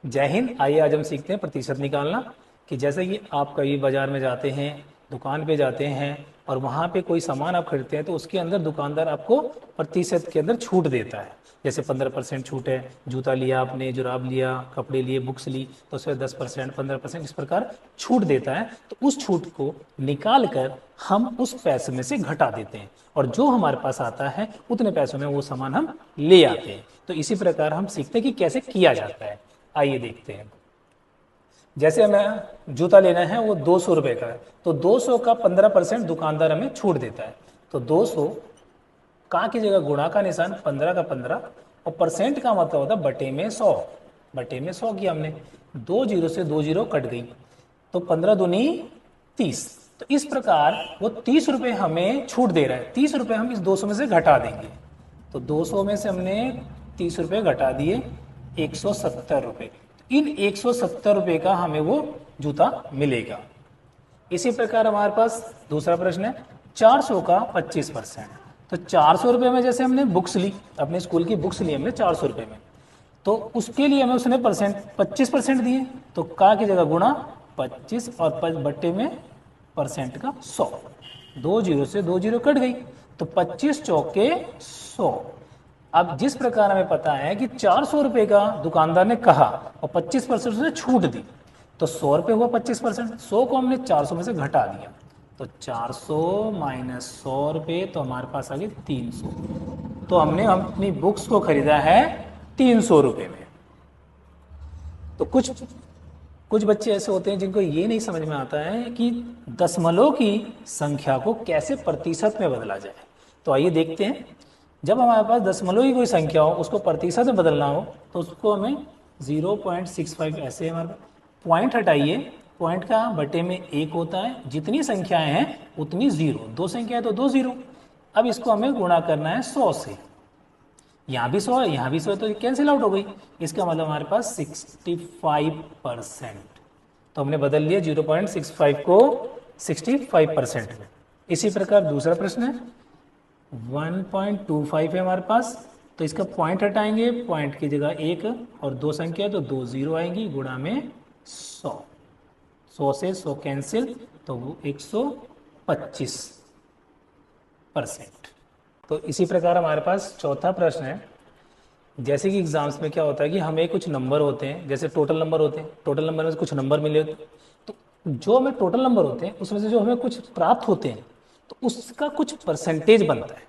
जय हिंद। आइए आज हम सीखते हैं प्रतिशत निकालना। कि जैसे कि आप कभी बाजार में जाते हैं, दुकान पे जाते हैं और वहाँ पे कोई सामान आप खरीदते हैं तो उसके अंदर दुकानदार आपको प्रतिशत के अंदर छूट देता है। जैसे 15% छूट है, जूता लिया आपने, जुराब लिया, कपड़े लिए, बुक्स ली तो उसमें 10%, 15% इस प्रकार छूट देता है। तो उस छूट को निकाल कर हम उस पैसे में से घटा देते हैं और जो हमारे पास आता है उतने पैसों में वो सामान हम ले आते हैं। तो इसी प्रकार हम सीखते हैं कि कैसे किया जाता है। आइए देखते हैं। जैसे हमें जूता लेना है, वो 200 रुपये का है, तो 200 का 15% दुकानदार हमें छूट देता है। तो 200 का की जगह गुणा का निशान, 15 का 15, और परसेंट का मतलब होता है बटे में 100। बटे में 100 किया हमने, 2 जीरो से 2 जीरो कट गई, तो 15 दूनी 30। तो इस प्रकार वो 30 रुपये हमें छूट दे रहा है। 30 रुपये हम इस 200 में से घटा देंगे। तो 200 में से हमने 30 रुपये घटा दिए, 170 रुपये। इन 170 रुपये का हमें वो जूता मिलेगा। इसी प्रकार हमारे पास दूसरा प्रश्न है, 400 का 25%। तो 400 रुपये में जैसे हमने बुक्स ली, अपने स्कूल की बुक्स ली हमने 400 रुपये में, तो उसके लिए हमें उसने 25% दिए। तो का की जगह गुणा 25 और बट्टे में परसेंट का 100। 2 जीरो से 2 जीरो कट गई, तो 25 चौके 100। अब जिस प्रकार हमें पता है कि 400 रुपये का दुकानदार ने कहा और 25% उसने छूट दी, तो 100 रुपये हुआ 25%। 100 को हमने 400 में से घटा दिया, तो 400 माइनस 100 रुपये, तो हमारे पास आ गए 300। तो हमने अपनी बुक्स को खरीदा है 300 रुपये में। तो कुछ कुछ बच्चे ऐसे होते हैं जिनको ये नहीं समझ में आता है कि दशमलव की संख्या को कैसे प्रतिशत में बदला जाए। तो आइए देखते हैं। जब हमारे पास दशमलव की कोई संख्या हो, उसको प्रतिशत में बदलना हो, तो उसको हमें 0.65 ऐसे हमारे पॉइंट हटाइए। पॉइंट का बटे में 1 होता है, जितनी संख्याएं हैं उतनी जीरो, 2 संख्याएं तो 2 जीरो। अब इसको हमें गुणा करना है 100 से। यहाँ भी 100 है, यहाँ भी 100 है, तो कैंसिल आउट हो गई। इसका मतलब हमारे पास 65%। तो हमने बदल लिया 0.65 को 65% में। इसी प्रकार दूसरा प्रश्न है, 1.25 है हमारे पास, तो इसका पॉइंट हटाएंगे। पॉइंट की जगह 1 और 2 संख्या है तो 2 जीरो आएंगी, गुणा में 100। 100 से 100 कैंसिल, तो वो 125%। तो इसी प्रकार हमारे पास चौथा प्रश्न है। जैसे कि एग्जाम्स में क्या होता है कि हमें कुछ नंबर होते हैं, जैसे टोटल नंबर होते हैं, टोटल नंबर में से कुछ नंबर मिले होते हैं, तो जो हमें टोटल नंबर होते हैं उसमें से जो हमें कुछ प्राप्त होते हैं तो उसका कुछ परसेंटेज बनता है।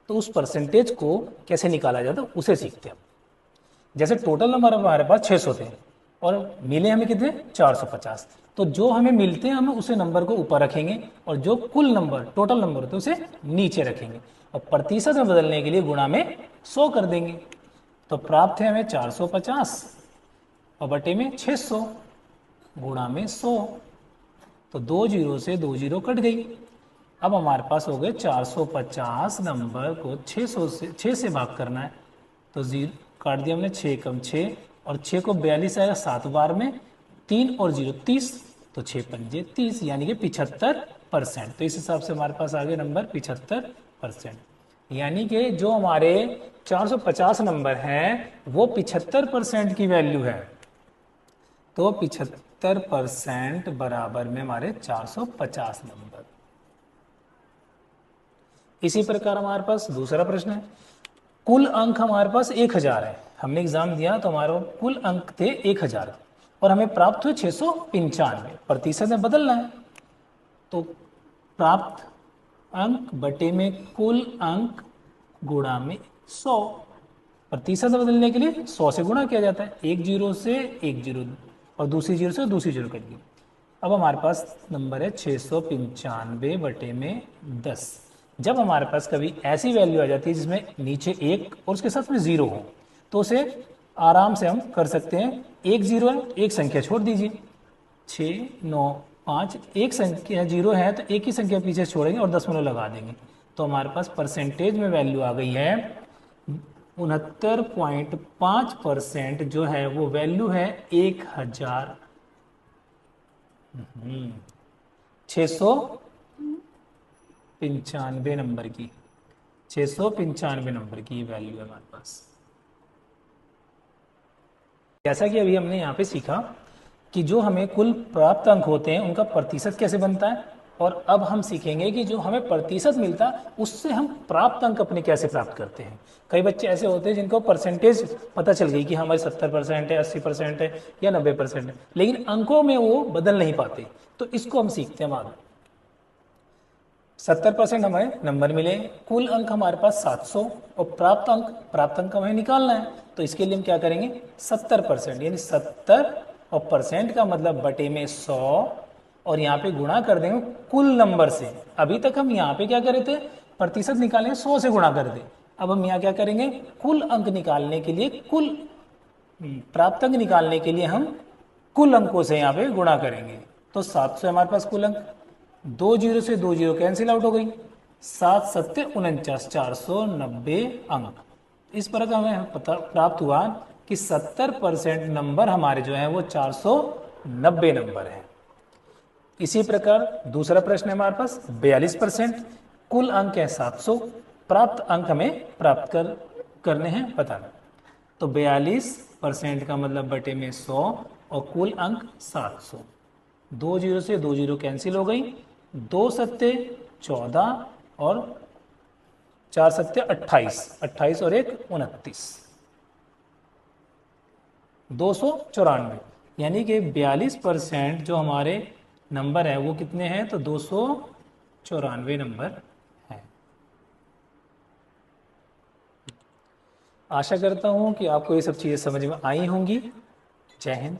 तो उस परसेंटेज को कैसे निकाला जाता है उसे सीखते हैं। जैसे टोटल नंबर हमारे पास 600 थे और मिले हमें कितने, 450। तो जो हमें मिलते हैं हमें उसे नंबर को ऊपर रखेंगे और जो कुल नंबर टोटल नंबर होते हैं उसे नीचे रखेंगे और प्रतिशत में बदलने के लिए गुणा में 100 कर देंगे। तो प्राप्त है हमें 450 और बटे में 600, गुणा में 100। तो 2 जीरो से 2 जीरो कट गई। अब हमारे पास हो गए 450 नंबर को 6 से भाग करना है, तो जीरो काट दिया हमने, 6 कम 6 और 6 को 42 आएगा 7 बार में, 3 और 0 30, तो 6 पंजे 30, यानी कि 75%। तो इस हिसाब से हमारे पास आ गए नंबर 75%। यानी कि जो हमारे 450 नंबर हैं वो 75% की वैल्यू है। तो 75% बराबर में हमारे 450 नंबर। इसी प्रकार हमारे पास दूसरा प्रश्न है, कुल अंक हमारे पास 1000 है। हमने एग्जाम दिया तो हमारे कुल अंक थे 1000 और हमें प्राप्त हुए 695। प्रतिशत में बदलना है, तो प्राप्त अंक बटे में कुल अंक गुणा में 100। प्रतिशत में बदलने के लिए 100 से गुणा किया जाता है। एक जीरो से एक जीरो और दूसरी जीरो से दूसरी जीरो कट गई। अब हमारे पास नंबर है 695 बटे में 10। जब हमारे पास कभी ऐसी वैल्यू आ जाती है जिसमें नीचे एक और उसके साथ में जीरो हो, तो उसे आराम से हम कर सकते हैं। एक जीरो है, एक संख्या छोड़ दीजिए, 6 9 5, एक संख्या जीरो है तो एक ही संख्या पीछे छोड़ेंगे और दशमलव लगा देंगे। तो हमारे पास परसेंटेज में वैल्यू आ गई है 69.5%। जो है वो वैल्यू है 1695 नंबर की। 695 नंबर की वैल्यू है हमारे पास। जैसा कि अभी हमने यहाँ पे सीखा कि जो हमें कुल प्राप्त अंक होते हैं उनका प्रतिशत कैसे बनता है, और अब हम सीखेंगे कि जो हमें प्रतिशत मिलता है उससे हम प्राप्त अंक अपने कैसे प्राप्त करते हैं। कई बच्चे ऐसे होते हैं जिनको परसेंटेज पता चल गई कि हमारे 70% है, 80% है या 90% है, लेकिन अंकों में वो बदल नहीं पाते। तो इसको हम सीखते हैं आगे। 70% हमें नंबर मिले, कुल अंक हमारे पास 700 और प्राप्त अंक हमें निकालना है। तो इसके लिए हम क्या करेंगे, 70% यानी 70 और परसेंट का मतलब बटे में 100 और यहाँ पे गुणा कर देंगे कुल नंबर से। अभी तक हम यहाँ पे क्या करे थे, प्रतिशत निकालेंगे 100 से गुणा कर दे। अब हम यहाँ क्या करेंगे, कुल अंक निकालने के लिए प्राप्त अंक निकालने के लिए हम कुल अंकों से यहाँ पे गुणा करेंगे। तो 700 हमारे पास कुल अंक, 2 जीरो से 2 जीरो कैंसिल आउट हो गई, 7 सत्ते 49, 490 अंक। इस पर हमें पता प्राप्त हुआ कि 70% नंबर हमारे जो है वो 490 नंबर है। इसी प्रकार दूसरा प्रश्न है हमारे पास, 42% कुल अंक है 700, प्राप्त अंक हमें करने हैं बताना। तो 42% का मतलब बटे में 100 और कुल अंक 700। 2 जीरो से 2 जीरो कैंसिल हो गई, 2 सत्ते 14 और 4 सत्ते 28, 28 और 1 29, 294। यानी कि 42% जो हमारे नंबर है वो कितने हैं, तो 294 नंबर हैं। आशा करता हूं कि आपको ये सब चीज़ें समझ में आई होंगी। जय हिंद।